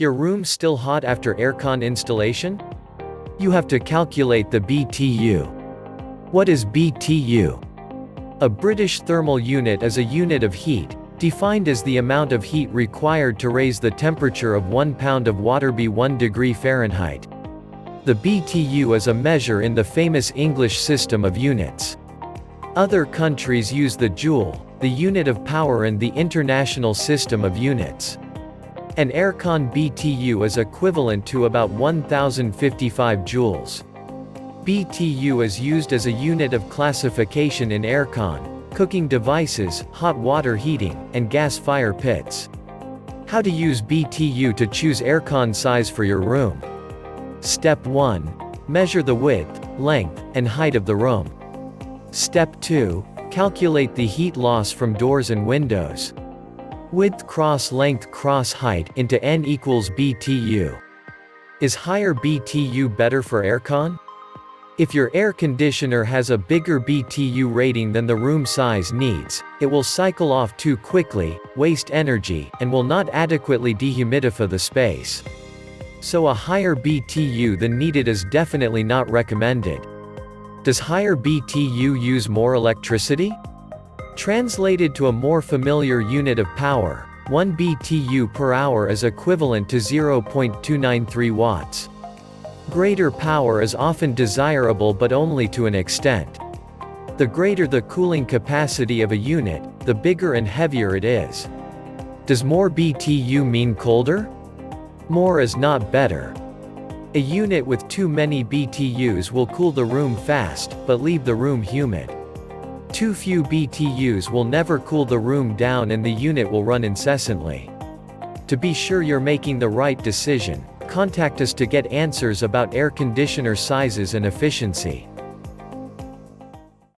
Your room still hot after aircon installation? You have to calculate the BTU. What is BTU? A British thermal unit is a unit of heat, defined as the amount of heat required to raise the temperature of 1 pound of water by 1 degree Fahrenheit. The BTU is a measure in the famous English system of units. Other countries use the joule, the unit of power, and the international system of units. An aircon BTU is equivalent to about 1055 joules. BTU is used as a unit of classification in aircon, cooking devices, hot water heating, and gas fire pits. How to use BTU to choose aircon size for your room. Step 1. Measure the width, length, and height of the room. Step 2. Calculate the heat loss from doors and windows. Width cross length cross height into N equals BTU. Is higher BTU better for aircon? If your air conditioner has a bigger BTU rating than the room size needs, it will cycle off too quickly, waste energy, and will not adequately dehumidify the space. So a higher BTU than needed is definitely not recommended. Does higher BTU use more electricity? Translated to a more familiar unit of power, 1 BTU per hour is equivalent to 0.293 watts. Greater power is often desirable, but only to an extent. The greater the cooling capacity of a unit, the bigger and heavier it is. Does more BTU mean colder? More is not better. A unit with too many BTUs will cool the room fast, but leave the room humid. Too few BTUs will never cool the room down and the unit will run incessantly. To be sure you're making the right decision, contact us to get answers about air conditioner sizes and efficiency.